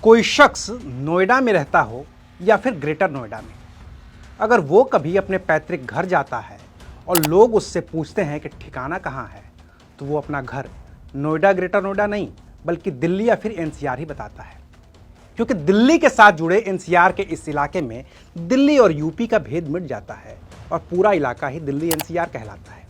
कोई शख्स नोएडा में रहता हो या फिर ग्रेटर नोएडा में, अगर वो कभी अपने पैतृक घर जाता है और लोग उससे पूछते हैं कि ठिकाना कहाँ है, तो वो अपना घर नोएडा ग्रेटर नोएडा नहीं बल्कि दिल्ली या फिर एनसीआर ही बताता है। क्योंकि दिल्ली के साथ जुड़े एनसीआर के इस इलाके में दिल्ली और यूपी का भेद मिट जाता है और पूरा इलाका ही दिल्ली एनसीआर कहलाता है।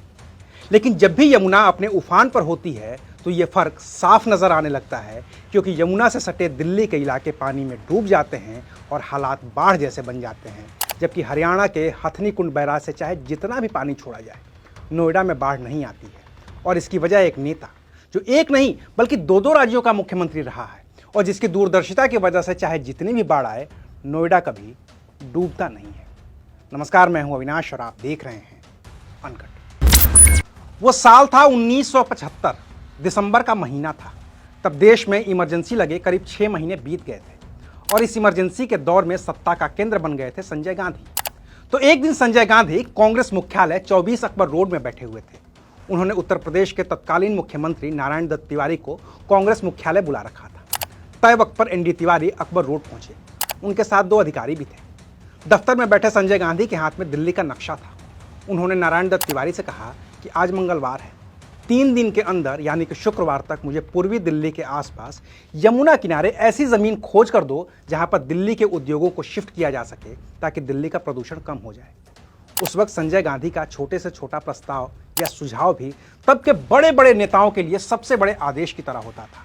लेकिन जब भी यमुना अपने उफान पर होती है तो ये फर्क साफ नजर आने लगता है, क्योंकि यमुना से सटे दिल्ली के इलाके पानी में डूब जाते हैं और हालात बाढ़ जैसे बन जाते हैं, जबकि हरियाणा के हथनी कुंड बैराज से चाहे जितना भी पानी छोड़ा जाए, नोएडा में बाढ़ नहीं आती है। और इसकी वजह एक नेता जो एक नहीं बल्कि दो दो राज्यों का मुख्यमंत्री रहा है और जिसकी दूरदर्शिता की वजह से चाहे जितनी भी बाढ़ आए, नोएडा कभी डूबता नहीं है। नमस्कार, मैं हूं अविनाश और आप देख रहे हैं अनकट। वो साल था 1975, दिसंबर का महीना था। तब देश में इमरजेंसी लगे करीब 6 महीने बीत गए थे और इस इमरजेंसी के दौर में सत्ता का केंद्र बन गए थे संजय गांधी। तो एक दिन संजय गांधी कांग्रेस मुख्यालय 24 अकबर रोड में बैठे हुए थे। उन्होंने उत्तर प्रदेश के तत्कालीन मुख्यमंत्री नारायण दत्त तिवारी को कांग्रेस मुख्यालय बुला रखा था। तय वक्त पर एनडी तिवारी अकबर रोड पहुंचे। उनके साथ 2 अधिकारी भी थे। दफ्तर में बैठे संजय गांधी के हाथ में दिल्ली का नक्शा था। उन्होंने नारायण दत्त तिवारी से कहा कि आज मंगलवार है, 3 दिन के अंदर यानी कि शुक्रवार तक मुझे पूर्वी दिल्ली के आसपास यमुना किनारे ऐसी जमीन खोज कर दो जहां पर दिल्ली के उद्योगों को शिफ्ट किया जा सके, ताकि दिल्ली का प्रदूषण कम हो जाए। उस वक्त संजय गांधी का छोटे से छोटा प्रस्ताव या सुझाव भी तब के बड़े बड़े नेताओं के लिए सबसे बड़े आदेश की तरह होता था।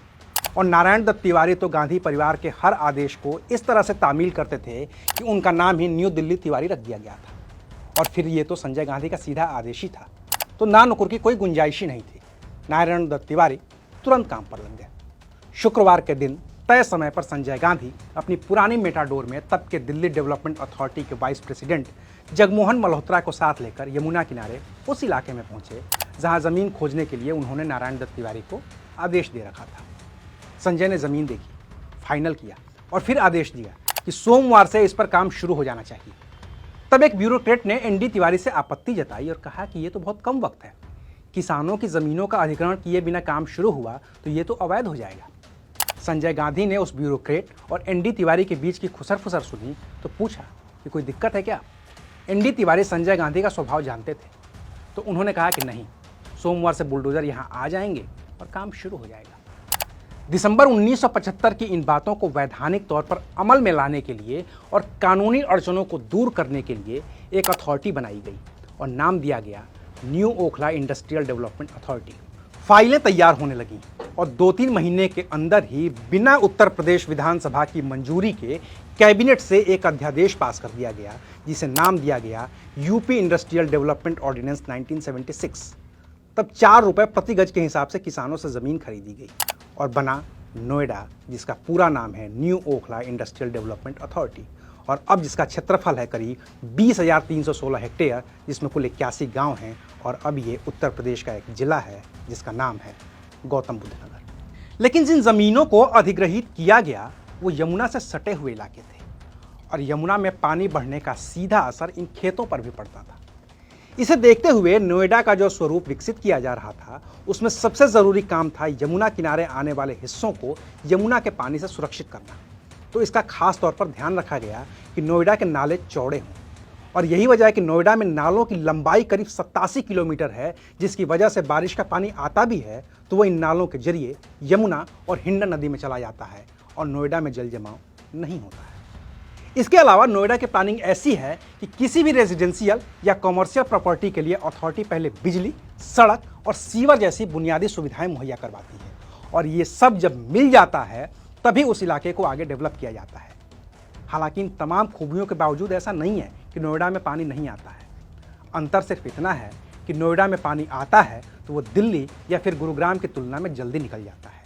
और नारायण दत्त तिवारी तो गांधी परिवार के हर आदेश को इस तरह से तामील करते थे कि उनका नाम ही न्यू दिल्ली तिवारी रख दिया गया था। और फिर ये तो संजय गांधी का सीधा आदेश ही था, तो ना नुकुर की कोई गुंजाइश ही नहीं थी। नारायण दत्त तिवारी तुरंत काम पर लग गए। शुक्रवार के दिन तय समय पर संजय गांधी अपनी पुरानी मेटाडोर में तब के दिल्ली डेवलपमेंट अथॉरिटी के वाइस प्रेसिडेंट जगमोहन मल्होत्रा को साथ लेकर यमुना किनारे उस इलाके में पहुंचे जहां जमीन खोजने के लिए उन्होंने नारायण दत्त तिवारी को आदेश दे रखा था। संजय ने जमीन देखी, फाइनल किया और फिर आदेश दिया कि सोमवार से इस पर काम शुरू हो जाना चाहिए। तब एक ब्यूरोक्रेट ने एनडी तिवारी से आपत्ति जताई और कहा कि ये तो बहुत कम वक्त है, किसानों की जमीनों का अधिग्रहण किए बिना काम शुरू हुआ तो ये तो अवैध हो जाएगा। संजय गांधी ने उस ब्यूरोक्रेट और एनडी तिवारी के बीच की खुसर फुसर सुनी तो पूछा कि कोई दिक्कत है क्या। एनडी तिवारी संजय गांधी का स्वभाव जानते थे, तो उन्होंने कहा कि नहीं, सोमवार से बुलडोजर यहाँ आ जाएंगे और काम शुरू हो जाएगा। दिसंबर 1975 की इन बातों को वैधानिक तौर पर अमल में लाने के लिए और कानूनी अड़चनों को दूर करने के लिए एक अथॉरिटी बनाई गई और नाम दिया गया new Okhla industrial development authority. फाइलें तैयार होने लगीं और 2-3 महीने के अंदर ही बिना उत्तर प्रदेश विधानसभा की मंजूरी के कैबिनेट से एक अध्यादेश पास कर दिया गया, जिसे नाम दिया गया यूपी इंडस्ट्रियल डेवलपमेंट ऑर्डिनेंस 1976। तब 4 रुपए प्रति गज के हिसाब से किसानों से जमीन खरीदी गई और बना नोएडा, जिसका पूरा नाम है new Okhla industrial development authority, और अब जिसका क्षेत्रफल है करीब 20,316 हेक्टेयर, जिसमें कुल 81 गांव हैं। और अब ये उत्तर प्रदेश का एक जिला है जिसका नाम है गौतम बुद्ध नगर। लेकिन जिन जमीनों को अधिग्रहित किया गया वो यमुना से सटे हुए इलाके थे और यमुना में पानी बढ़ने का सीधा असर इन खेतों पर भी पड़ता था। इसे देखते हुए नोएडा का जो स्वरूप विकसित किया जा रहा था, उसमें सबसे जरूरी काम था यमुना किनारे आने वाले हिस्सों को यमुना के पानी से सुरक्षित करना। तो इसका खास तौर पर ध्यान रखा गया कि नोएडा के नाले चौड़े हों, और यही वजह है कि नोएडा में नालों की लंबाई करीब 87 किलोमीटर है, जिसकी वजह से बारिश का पानी आता भी है तो वो इन नालों के जरिए यमुना और हिंडन नदी में चला जाता है और नोएडा में जल जमाव नहीं होता है। इसके अलावा नोएडा की प्लानिंग ऐसी है कि किसी भी रेजिडेंशियल या कॉमर्शियल प्रॉपर्टी के लिए अथॉरिटी पहले बिजली, सड़क और सीवर जैसी बुनियादी सुविधाएं मुहैया करवाती है, और ये सब जब मिल जाता है तभी उस इलाके को आगे डेवलप किया जाता है। हालांकि इन तमाम खूबियों के बावजूद ऐसा नहीं है कि नोएडा में पानी नहीं आता है। अंतर सिर्फ इतना है कि नोएडा में पानी आता है तो वो दिल्ली या फिर गुरुग्राम की तुलना में जल्दी निकल जाता है।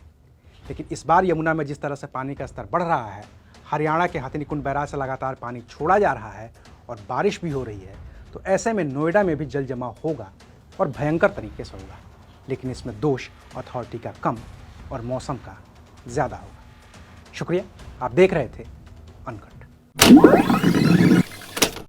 लेकिन इस बार यमुना में जिस तरह से पानी का स्तर बढ़ रहा है, हरियाणा के हथनी कुंड बैराज से लगातार पानी छोड़ा जा रहा है और बारिश भी हो रही है, तो ऐसे में नोएडा में भी जल जमाव होगा और भयंकर तरीके से होगा। लेकिन इसमें दोष अथॉरिटी का कम और मौसम का ज़्यादा होगा। शुक्रिया, आप देख रहे थे अनकट।